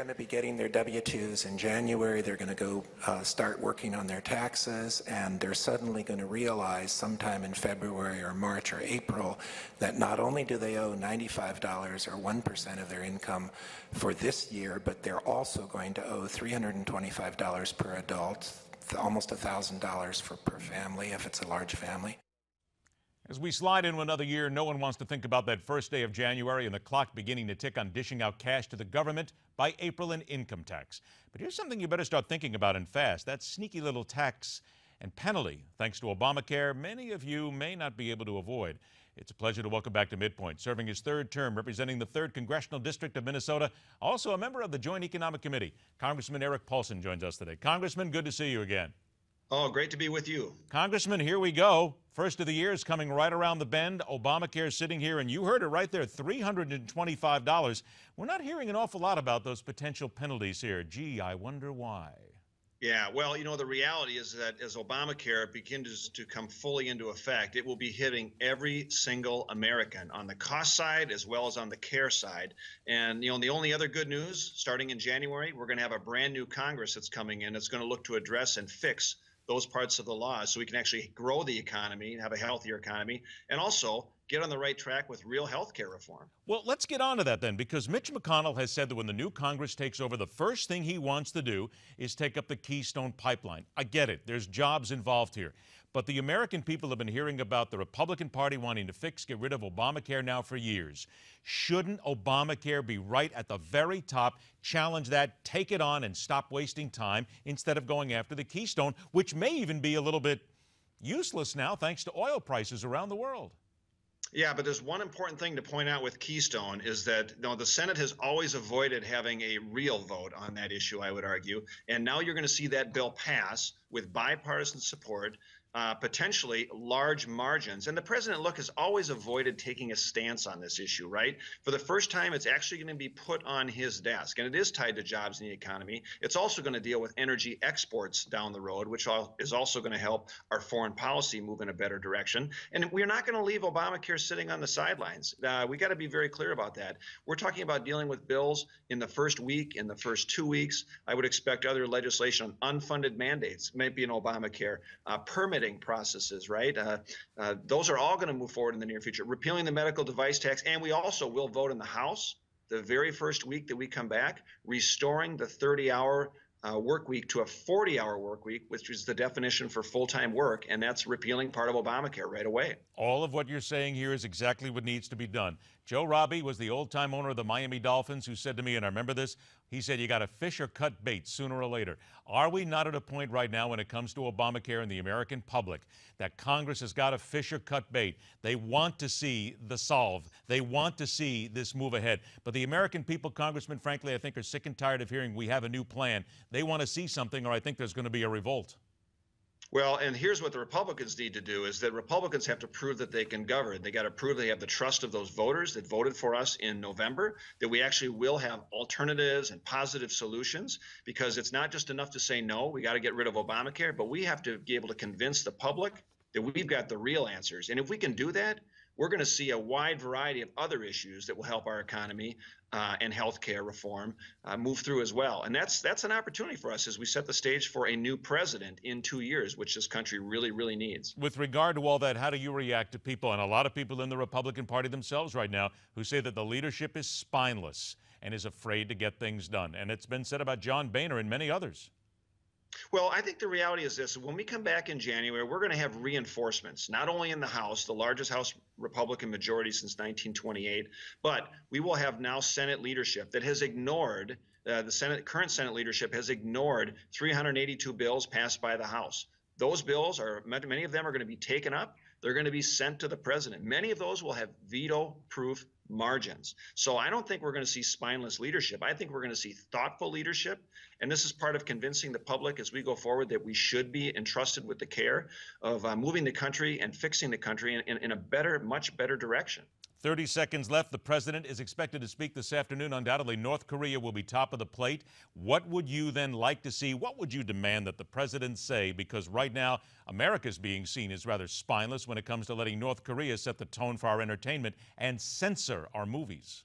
going to be getting their W-2s in January. They're going to go start working on their taxes, and they're suddenly going to realize sometime in February or March or April that not only do they owe $95 or 1% of their income for this year, but they're also going to owe $325 per adult, almost $1,000 per family if it's a large family. As we slide into another year, no one wants to think about that first day of January and the clock beginning to tick on dishing out cash to the government by April in income tax. But here's something you better start thinking about and fast. That sneaky little tax and penalty, thanks to Obamacare, many of you may not be able to avoid. It's a pleasure to welcome back to Midpoint, serving his third term, representing the 3rd Congressional District of Minnesota, also a member of the Joint Economic Committee. Congressman Eric Paulsen joins us today. Congressman, good to see you again. Oh, great to be with you. Congressman, here we go. First of the year is coming right around the bend. Obamacare is sitting here, and you heard it right there, $325. We're not hearing an awful lot about those potential penalties here. Gee, I wonder why. Yeah, well, you know, the reality is that as Obamacare begins to come fully into effect, it will be hitting every single American on the cost side as well as on the care side. And, you know, the only other good news, starting in January, we're going to have a brand new Congress that's coming in that's going to look to address and fix those parts of the law so we can actually grow the economy and have a healthier economy, and also get on the right track with real health care reform. Well, let's get on to that then, because Mitch McConnell has said that when the new Congress takes over, the first thing he wants to do is take up the Keystone Pipeline. I get it. There's jobs involved here. But the American people have been hearing about the Republican Party wanting to get rid of Obamacare now for years. Shouldn't Obamacare be right at the very top, challenge that, take it on, and stop wasting time instead of going after the Keystone, which may even be a little bit useless now thanks to oil prices around the world? Yeah, but there's one important thing to point out with Keystone is that the Senate has always avoided having a real vote on that issue, I would argue. And now you're going to see that bill pass with bipartisan support, potentially large margins. And the president, look, has always avoided taking a stance on this issue, right? For the first time, it's actually going to be put on his desk, and it is tied to jobs in the economy. It's also going to deal with energy exports down the road, which is also going to help our foreign policy move in a better direction. And we're not going to leave Obamacare sitting on the sidelines. We got to be very clear about that. We're talking about dealing with bills in the first week, in the first 2 weeks. I would expect other legislation on unfunded mandates, maybe in Obamacare, permitting processes, right? Those are all going to move forward in the near future. Repealing the medical device tax, and we also will vote in the House the very first week that we come back, restoring the 30-hour work week to a 40-hour work week, which is the definition for full-time work, and that's repealing part of Obamacare right away. All of what you're saying here is exactly what needs to be done. Joe Robbie was the old-time owner of the Miami Dolphins who said to me, and I remember this, he said, you got to fish or cut bait sooner or later. Are we not at a point right now when it comes to Obamacare and the American public that Congress has got to fish or cut bait? They want to see the solve. They want to see this move ahead. But the American people, Congressman, frankly, I think are sick and tired of hearing we have a new plan. They want to see something, or I think there's going to be a revolt. Well, and here's what the Republicans need to do is that Republicans have to prove that they can govern. They got to prove they have the trust of those voters that voted for us in November, that we actually will have alternatives and positive solutions, because it's not just enough to say no, we got to get rid of Obamacare, but we have to be able to convince the public that we've got the real answers. And if we can do that, we're going to see a wide variety of other issues that will help our economy and healthcare reform move through as well. And that's an opportunity for us as we set the stage for a new president in 2 years, which this country really, really needs. With regard to all that, how do you react to people, and a lot of people in the Republican Party themselves right now, who say that the leadership is spineless and is afraid to get things done? And it's been said about John Boehner and many others. Well, I think the reality is this. When we come back in January, we're going to have reinforcements, not only in the House, the largest House Republican majority since 1928, but we will have now Senate leadership that has ignored, current Senate leadership has ignored 382 bills passed by the House. Those bills many of them are going to be taken up. They're going to be sent to the president. Many of those will have veto-proof margins. So I don't think we're going to see spineless leadership. I think we're going to see thoughtful leadership. And this is part of convincing the public as we go forward that we should be entrusted with the care of moving the country and fixing the country in a better, much better direction. 30 seconds left. The president is expected to speak this afternoon. Undoubtedly, North Korea will be top of the plate. What would you then like to see? What would you demand that the president say? Because right now, America's being seen as rather spineless when it comes to letting North Korea set the tone for our entertainment and censor our movies.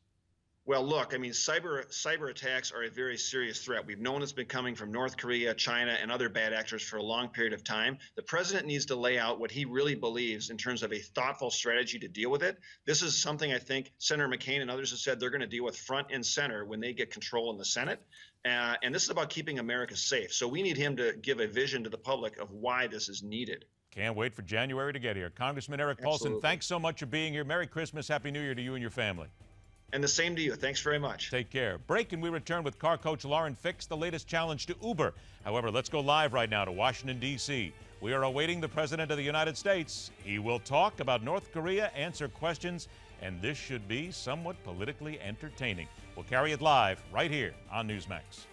Well, look, I mean, cyber attacks are a very serious threat. We've known it's been coming from North Korea, China, and other bad actors for a long period of time. The president needs to lay out what he really believes in terms of a thoughtful strategy to deal with it. This is something I think Senator McCain and others have said they're going to deal with front and center when they get control in the Senate. And this is about keeping America safe. So we need him to give a vision to the public of why this is needed. Can't wait for January to get here. Congressman Eric Paulson, Absolutely. thanks so much for being here. Merry Christmas, Happy New Year to you and your family. And the same to you. Thanks very much. Take care. Break, and we return with car coach Lauren Fix, the latest challenge to Uber. However, let's go live right now to Washington, D.C. We are awaiting the President of the United States. He will talk about North Korea, answer questions, and this should be somewhat politically entertaining. We'll carry it live right here on Newsmax.